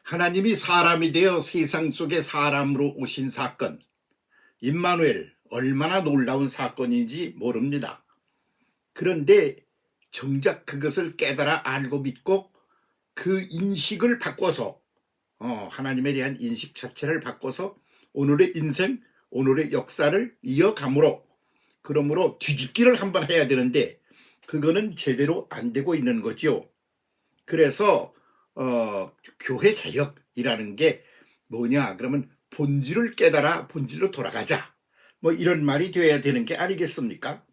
하나님이 사람이 되어 세상 속에 사람으로 오신 사건, 임마누엘, 얼마나 놀라운 사건인지 모릅니다. 그런데 정작 그것을 깨달아 알고 믿고 그 인식을 바꿔서 하나님에 대한 인식 자체를 바꿔서 오늘의 인생, 오늘의 역사를 이어감으로, 그러므로 뒤집기를 한번 해야 되는데 그거는 제대로 안 되고 있는 거죠. 그래서 교회 개혁이라는 게 뭐냐 그러면 본질을 깨달아 본질로 돌아가자, 뭐 이런 말이 되어야 되는 게 아니겠습니까?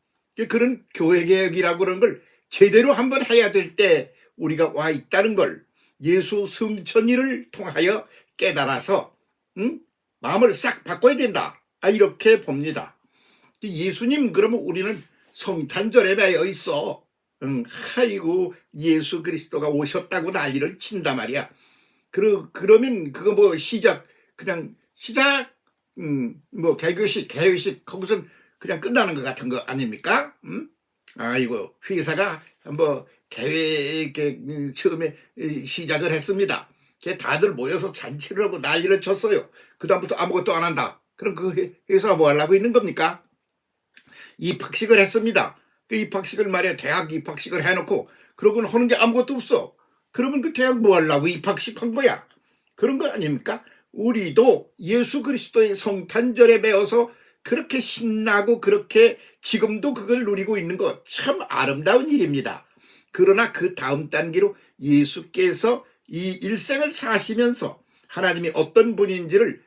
그런 교회 개혁이라고 그런 걸 제대로 한번 해야 될 때 우리가 와 있다는 걸 예수 승천일을 통하여 깨달아서 마음을 싹 바꿔야 된다, 이렇게 봅니다. 예수님 그러면 우리는 성탄절에 매여 있어. 아이고 예수 그리스도가 오셨다고 난리를 친단 말이야. 그러면 그거 뭐 시작, 그냥 시작, 뭐 개교식 거기서 그냥 끝나는 것 같은 거 아닙니까? 아이고 회사가 뭐 계획 처음에 시작을 했습니다. 다들 모여서 잔치를 하고 난리를 쳤어요. 그다음부터 아무것도 안 한다. 그럼 그 회사가 뭐 하려고 있는 겁니까? 입학식을 했습니다. 그 입학식을 말이야, 대학 입학식을 해놓고 그러고는 하는 게 아무것도 없어. 그러면 그 대학 뭐 하려고 입학식 한 거야? 그런 거 아닙니까? 우리도 예수 그리스도의 성탄절에 배워서 그렇게 신나고 그렇게 지금도 그걸 누리고 있는 거 참 아름다운 일입니다. 그러나 그 다음 단계로 예수께서 이 일생을 사시면서 하나님이 어떤 분인지를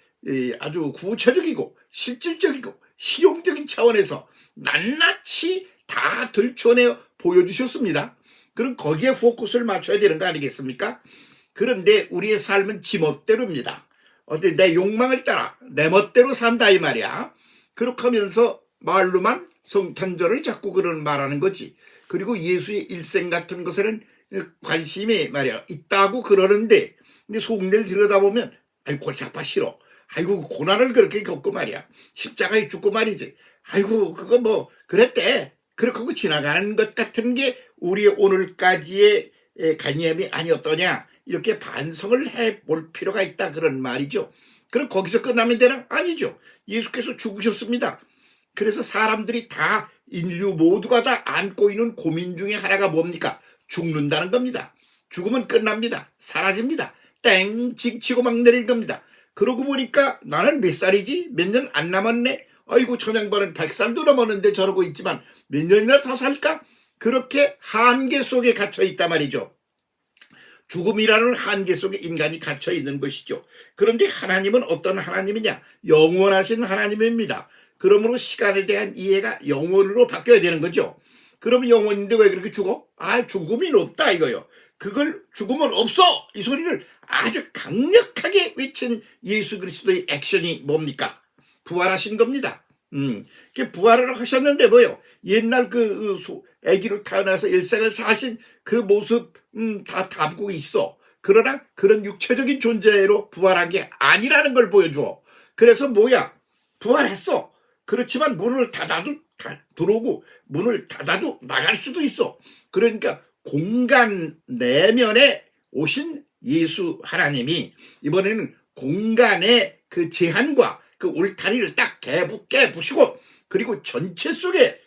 아주 구체적이고 실질적이고 실용적인 차원에서 낱낱이 다 들춰내 보여주셨습니다. 그럼 거기에 포커스를 맞춰야 되는 거 아니겠습니까? 그런데 우리의 삶은 지멋대로입니다. 어때 내 욕망을 따라 내 멋대로 산다 이 말이야. 그렇게 하면서 말로만 성탄절을 자꾸 그런 말하는 거지. 그리고 예수의 일생 같은 것에는 관심이 말이야 있다고 그러는데, 근데 속내를 들여다보면 아이고 골치 아파 싫어, 아이고 고난을 그렇게 겪고 말이야 십자가에 죽고 말이지, 아이고 그거 뭐 그랬대, 그렇게 하고 지나가는 것 같은 게 우리의 오늘까지의 관념이 아니었더냐, 이렇게 반성을 해볼 필요가 있다 그런 말이죠. 그럼 거기서 끝나면 되나? 아니죠. 예수께서 죽으셨습니다. 그래서 사람들이 다, 인류 모두가 다 안고 있는 고민 중에 하나가 뭡니까? 죽는다는 겁니다. 죽으면 끝납니다. 사라집니다. 땡 치고 막 내릴 겁니다. 그러고 보니까 나는 몇 살이지? 몇 년 안 남았네? 아이고 천양반은 100살도 넘었는데 저러고 있지만 몇 년이나 더 살까? 그렇게 한계 속에 갇혀 있단 말이죠. 죽음이라는 한계 속에 인간이 갇혀 있는 것이죠. 그런데 하나님은 어떤 하나님이냐? 영원하신 하나님입니다. 그러므로 시간에 대한 이해가 영원으로 바뀌어야 되는 거죠. 그러면 영원인데 왜 그렇게 죽어? 죽음이 없다 이거요. 그걸 죽음은 없어, 이 소리를 아주 강력하게 외친 예수 그리스도의 액션이 뭡니까? 부활하신 겁니다. 부활을 하셨는데 뭐요? 옛날 아기로 태어나서 일생을 사신 그 모습 다 담고 있어. 그러나 그런 육체적인 존재로 부활한 게 아니라는 걸 보여줘. 그래서 뭐야? 부활했어. 그렇지만 문을 닫아도 들어오고 문을 닫아도 나갈 수도 있어. 그러니까 공간 내면에 오신 예수 하나님이 이번에는 공간의 그 제한과 그 울타리를 딱 깨부시고, 그리고 전체 속에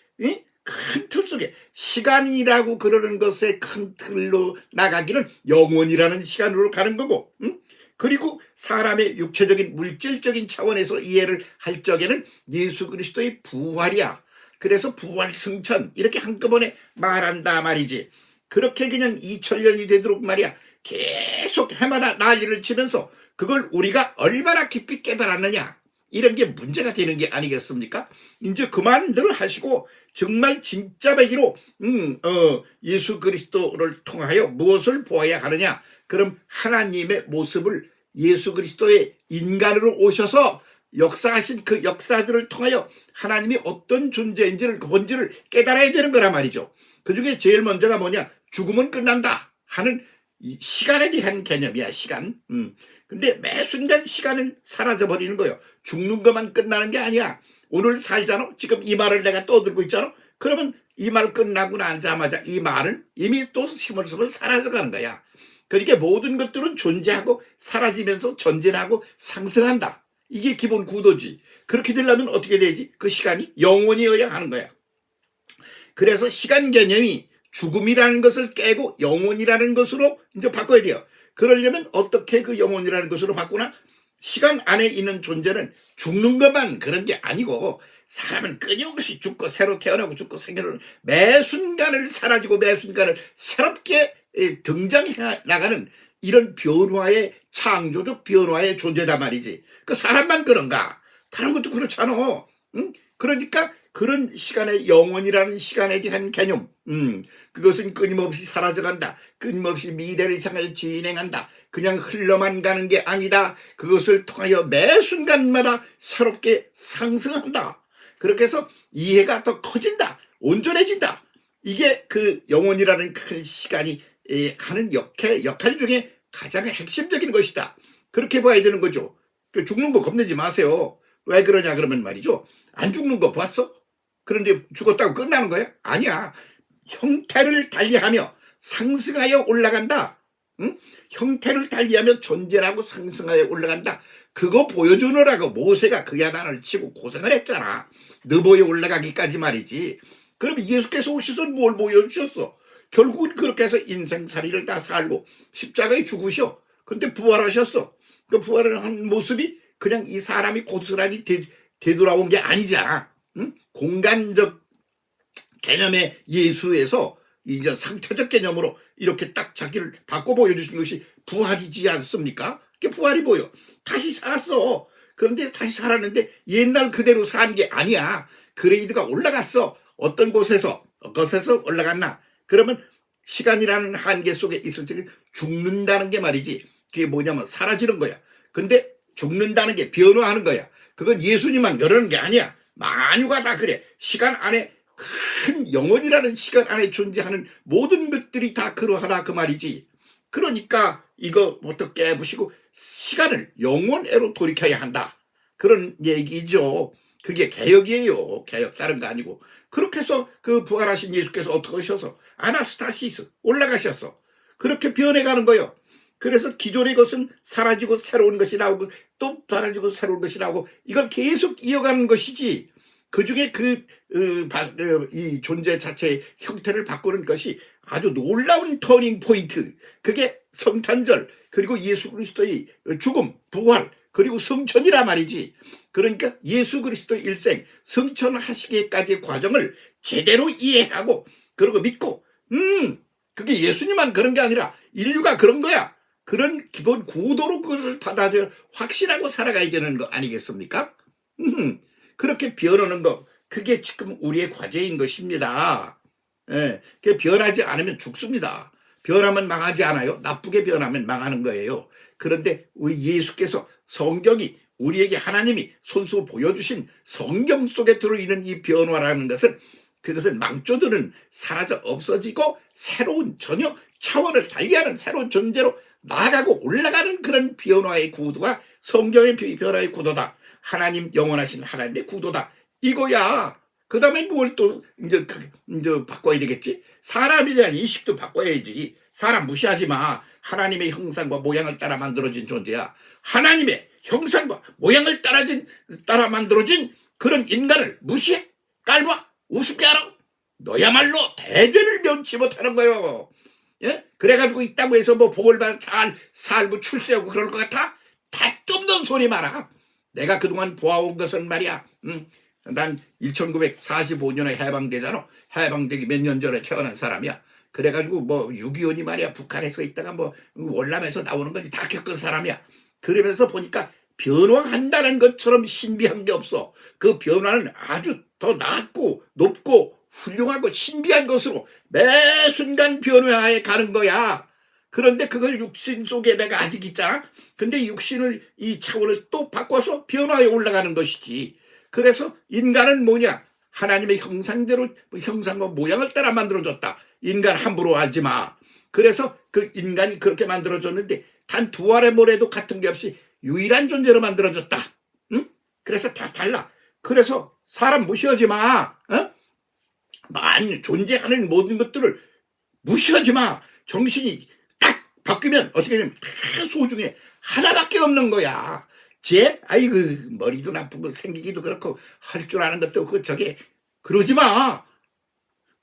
큰 틀 속에 시간이라고 그러는 것의 큰 틀로 나가기는 영원이라는 시간으로 가는 거고, 그리고 사람의 육체적인 물질적인 차원에서 이해를 할 적에는 예수 그리스도의 부활이야. 그래서 부활 승천 이렇게 한꺼번에 말한다 말이지. 그렇게 그냥 2000년이 되도록 말이야 계속 해마다 난리를 치면서 그걸 우리가 얼마나 깊이 깨달았느냐, 이런 게 문제가 되는 게 아니겠습니까? 이제 그만들 하시고 정말 진짜 배기로 예수 그리스도를 통하여 무엇을 보아야 하느냐? 그럼 하나님의 모습을 예수 그리스도의 인간으로 오셔서 역사하신 그 역사들을 통하여 하나님이 어떤 존재인지를, 본질을 깨달아야 되는 거란 말이죠. 그중에 제일 먼저가 뭐냐? 죽으면 끝난다 하는 시간에 대한 개념이야, 시간. 근데 매 순간 시간은 사라져버리는 거예요. 죽는 것만 끝나는 게 아니야. 오늘 살잖아. 지금 이 말을 내가 떠들고 있잖아. 그러면 이 말 끝나고 나자마자 이 말은 이미 또 스물스물 사라져가는 거야. 그러니까 모든 것들은 존재하고 사라지면서 전진하고 상승한다. 이게 기본 구도지. 그렇게 되려면 어떻게 되지? 그 시간이 영원이어야 하는 거야. 그래서 시간 개념이 죽음이라는 것을 깨고 영혼이라는 것으로 이제 바꿔야 돼요. 그러려면 어떻게 그 영혼이라는 것으로 바꾸나? 시간 안에 있는 존재는 죽는 것만 그런 게 아니고 사람은 끊임없이 죽고 새로 태어나고 죽고 생겨나는 매 순간을 사라지고 매 순간을 새롭게 등장해 나가는 이런 변화의 창조적 변화의 존재다 말이지. 그 사람만 그런가? 다른 것도 그렇잖아. 응? 그러니까 그런 시간의 영원이라는 시간에 대한 개념, 그것은 끊임없이 사라져간다. 끊임없이 미래를 향해 진행한다. 그냥 흘러만 가는 게 아니다. 그것을 통하여 매 순간마다 새롭게 상승한다. 그렇게 해서 이해가 더 커진다. 온전해진다. 이게 그 영혼이라는 큰 시간이 하는 역할 중에 가장 핵심적인 것이다. 그렇게 봐야 되는 거죠. 죽는 거 겁내지 마세요. 왜 그러냐 그러면 말이죠. 안 죽는 거 봤어? 그런데 죽었다고 끝나는 거야? 아니야. 형태를 달리하며 상승하여 올라간다. 응? 형태를 달리하며 존재하고 상승하여 올라간다. 그거 보여주느라고 모세가 그 야단을 치고 고생을 했잖아. 느보에 올라가기까지 말이지. 그럼 예수께서 오셔서 뭘 보여주셨어? 결국은 그렇게 해서 인생살이를 다 살고 십자가에 죽으셔. 근데 부활하셨어. 그 부활을 한 모습이 그냥 이 사람이 고스란히 되돌아온 게 아니잖아. 응? 공간적 개념의 예수에서 이제 상태적 개념으로 이렇게 딱 자기를 바꿔 보여주신 것이 부활이지 않습니까? 그게 부활이 보여. 다시 살았어. 그런데 다시 살았는데 옛날 그대로 산 게 아니야. 그레이드가 올라갔어. 어떤 곳에서 올라갔나? 그러면 시간이라는 한계 속에 있을 때 죽는다는 게 말이지. 그게 뭐냐면 사라지는 거야. 근데 죽는다는 게 변화하는 거야. 그건 예수님만 그러는 게 아니야. 만유가 다 그래. 시간 안에 큰 영혼이라는 시간 안에 존재하는 모든 것들이 다 그러하다 그 말이지. 그러니까 이거부터 깨부시고 시간을 영혼애로 돌이켜야 한다. 그런 얘기죠. 그게 개혁이에요. 개혁 다른 거 아니고. 그렇게 해서 그 부활하신 예수께서 어떻게 하셔서 아나스타시스 올라가셨어. 그렇게 변해가는 거예요. 그래서 기존의 것은 사라지고 새로운 것이 나오고 또 사라지고 새로운 것이 나오고 이걸 계속 이어가는 것이지. 그중에 이 존재 자체의 형태를 바꾸는 것이 아주 놀라운 터닝 포인트. 그게 성탄절 그리고 예수 그리스도의 죽음, 부활 그리고 성천이라 말이지. 그러니까 예수 그리스도 일생 성천하시기까지의 과정을 제대로 이해하고 그리고 믿고 그게 예수님만 그런 게 아니라 인류가 그런 거야. 그런 기본 구도로 그것을 받아들여 확신하고 살아가야 되는 거 아니겠습니까? 그렇게 변하는 거 그게 지금 우리의 과제인 것입니다. 예, 그 변하지 않으면 죽습니다. 변하면 망하지 않아요. 나쁘게 변하면 망하는 거예요. 그런데 우리 예수께서 성경이 우리에게 하나님이 손수 보여주신 성경 속에 들어있는 이 변화라는 것은 그것은 망조들은 사라져 없어지고 새로운 전혀 차원을 달리하는 새로운 존재로 나아가고 올라가는 그런 변화의 구도가 성경의 변화의 구도다. 하나님 영원하신 하나님의 구도다. 이거야. 그 다음에 뭘 또 이제 바꿔야 되겠지? 사람에 대한 인식도 바꿔야지. 사람 무시하지 마. 하나님의 형상과 모양을 따라 만들어진 존재야. 하나님의 형상과 모양을 따라 만들어진 그런 인간을 무시해? 깔봐? 우습게 알아? 너야말로 대죄를 면치 못하는 거요. 예? 그래가지고 있다고 해서 뭐 복을 받아 잘 살고 출세하고 그럴 것 같아? 택도 없는 소리 마라. 내가 그동안 보아온 것은 말이야. 난 1945년에 해방되잖아. 해방되기 몇 년 전에 태어난 사람이야. 그래가지고 뭐 6.25니 말이야. 북한에서 있다가 뭐 월남에서 나오는 건지 다 겪은 사람이야. 그러면서 보니까 변화한다는 것처럼 신비한 게 없어. 그 변화는 아주 더 낮고 높고 훌륭하고 신비한 것으로 매 순간 변화해 가는 거야. 그런데 그걸 육신 속에 내가 아직 있잖아. 근데 육신을 이 차원을 또 바꿔서 변화해 올라가는 것이지. 그래서 인간은 뭐냐? 하나님의 형상대로 형상과 모양을 따라 만들어졌다. 인간 함부로 하지 마. 그래서 그 인간이 그렇게 만들어졌는데 단 두 알의 모래도 같은 게 없이 유일한 존재로 만들어졌다. 응? 그래서 다 달라. 그래서 사람 무시하지 마. 어? 존재하는 모든 것들을 무시하지 마. 정신이 딱 바뀌면 어떻게 되면 다 소중해. 하나밖에 없는 거야. 아이고 머리도 나쁘고 생기기도 그렇고 할 줄 아는 것도 없고 저게 그러지 마.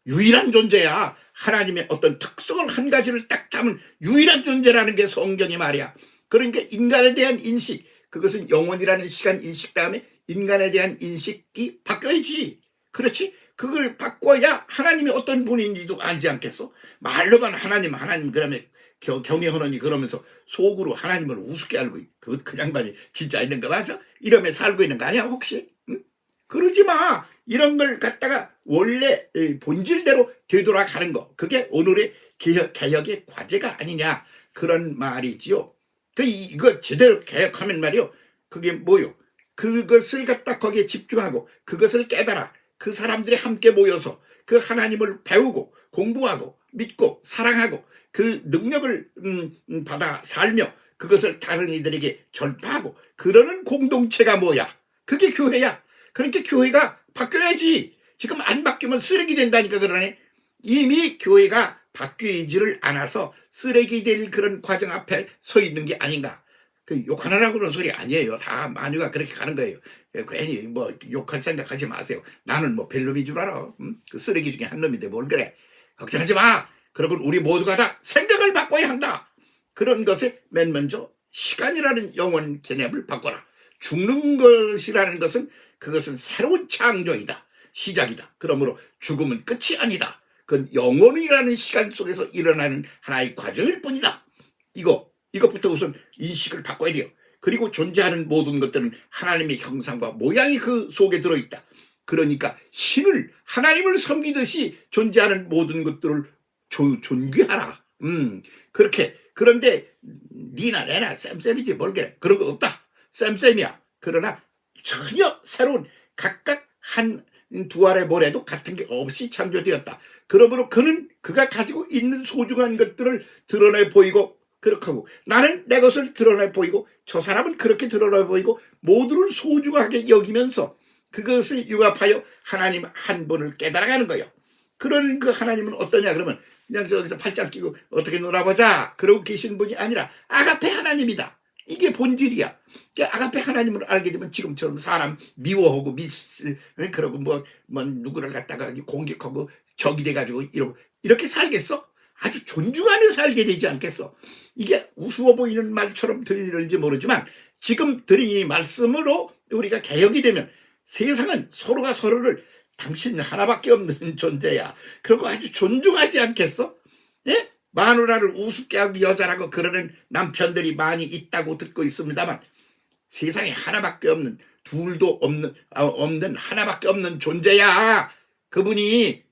유일한 존재야. 하나님의 어떤 특성을 한 가지를 딱 잡은 유일한 존재라는 게 성경이 말이야. 그러니까 인간에 대한 인식, 그것은 영혼이라는 시간 인식 다음에 인간에 대한 인식이 바뀌어야지. 그렇지? 그걸 바꿔야 하나님이 어떤 분인지도 알지 않겠어? 말로만 하나님 그러면 경외하노니 그러면서 속으로 하나님을 우습게 알고 그 양반이 진짜 있는 거 맞아? 이러면 살고 있는 거 아니야 혹시? 응? 그러지 마. 이런 걸 갖다가 원래 본질대로 되돌아가는 거, 그게 오늘의 개혁의 과제가 아니냐, 그런 말이지요. 이거 제대로 개혁하면 말이요, 그게 뭐요? 그것을 갖다 거기에 집중하고 그것을 깨달아 그 사람들이 함께 모여서 그 하나님을 배우고 공부하고 믿고 사랑하고 그 능력을 받아 살며 그것을 다른 이들에게 전파하고 그러는 공동체가 뭐야? 그게 교회야. 그러니까 교회가 바뀌어야지. 지금 안 바뀌면 쓰레기 된다니까. 그러네. 이미 교회가 바뀌지를 않아서 쓰레기 될 그런 과정 앞에 서 있는 게 아닌가. 그 욕하느라고 그런 소리 아니에요. 다 만유가 그렇게 가는 거예요. 괜히 뭐 욕할 생각하지 마세요. 나는 뭐 별놈인 줄 알아. 그 쓰레기 중에 한 놈인데 뭘 그래. 걱정하지 마. 그리고 우리 모두가 다 생각을 바꿔야 한다. 그런 것에 맨 먼저 시간이라는 영원 개념을 바꿔라. 죽는 것이라는 것은 그것은 새로운 창조이다. 시작이다. 그러므로 죽음은 끝이 아니다. 그건 영원이라는 시간 속에서 일어나는 하나의 과정일 뿐이다. 이것부터 우선 인식을 바꿔야 돼요. 그리고 존재하는 모든 것들은 하나님의 형상과 모양이 그 속에 들어있다. 그러니까 신을, 하나님을 섬기듯이 존재하는 모든 것들을 존귀하라. 그렇게. 그런데 니나 내나 쌤쌤이지 뭘 그래. 그런 거 없다. 쌤쌤이야. 그러나 전혀 새로운 각각 한 두 알의 모래도 같은 게 없이 창조되었다. 그러므로 그가 가지고 있는 소중한 것들을 드러내 보이고 그렇게 하고, 나는 내 것을 드러내 보이고 저 사람은 그렇게 드러내 보이고 모두를 소중하게 여기면서 그것을 융합하여 하나님 한 분을 깨달아가는 거예요. 그런 그 하나님은 어떠냐 그러면 그냥 저기서 팔짱 끼고 어떻게 놀아보자 그러고 계신 분이 아니라 아가페 하나님이다. 이게 본질이야. 아가페 하나님을 알게 되면 지금처럼 사람 미워하고 그러고 뭐 누구를 갖다가 공격하고 적이 돼가지고 이렇게 살겠어? 아주 존중하며 살게 되지 않겠어? 이게 우스워 보이는 말처럼 들릴지 모르지만 지금 드린 이 말씀으로 우리가 개혁이 되면 세상은 서로가 서로를 당신 하나밖에 없는 존재야. 그리고 아주 존중하지 않겠어? 예? 마누라를 우습게 하고 여자라고 그러는 남편들이 많이 있다고 듣고 있습니다만 세상에 하나밖에 없는, 둘도 없는 하나밖에 없는 존재야. 그분이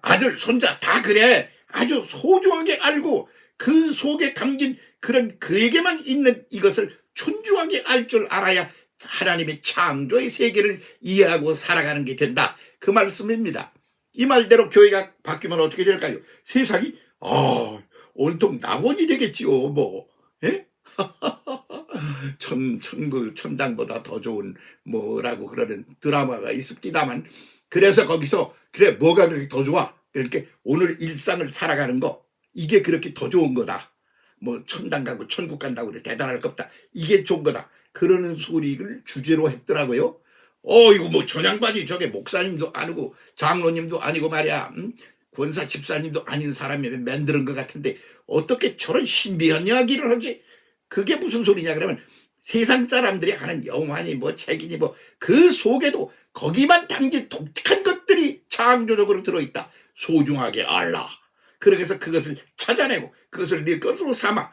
아들 손자 다 그래. 아주 소중하게 알고 그 속에 담긴 그런 그에게만 있는 이것을 존중하게 알 줄 알아야 하나님의 창조의 세계를 이해하고 살아가는 게 된다. 그 말씀입니다. 이 말대로 교회가 바뀌면 어떻게 될까요? 세상이 온통 낙원이 되겠지요. 뭐 예? 천당보다 더 좋은 뭐라고 그러는 드라마가 있습니다만, 그래서 거기서 그래 뭐가 그렇게 더 좋아? 그러니까 오늘 일상을 살아가는 거, 이게 그렇게 더 좋은 거다. 뭐 천당 가고 천국 간다고 그래 대단할 것 없다. 이게 좋은 거다. 그러는 소리를 주제로 했더라고요. 이거 뭐 저양반이 저게 목사님도 아니고 장로님도 아니고 말이야. 권사 집사님도 아닌 사람이 만드는 것 같은데 어떻게 저런 신비한 이야기를 하지? 그게 무슨 소리냐 그러면 세상 사람들이 하는 영화니 뭐 책이니 뭐 그 속에도 거기만 담긴 독특한 것들이 창조적으로 들어있다. 소중하게 알라. 그렇게 해서 그것을 찾아내고 그것을 네 것으로 삼아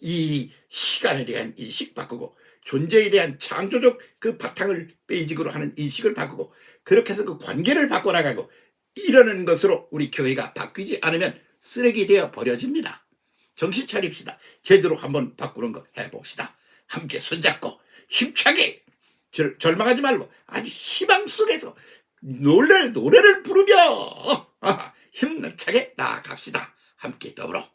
이 시간에 대한 인식 바꾸고 존재에 대한 창조적 그 바탕을 베이직으로 하는 인식을 바꾸고 그렇게 해서 그 관계를 바꿔나가고 이러는 것으로 우리 교회가 바뀌지 않으면 쓰레기 되어 버려집니다. 정신 차립시다. 제대로 한번 바꾸는 거 해봅시다. 함께 손잡고 힘차게 절망하지 말고 아주 희망 속에서 노래를 부르며 힘차게 나아갑시다. 함께 더불어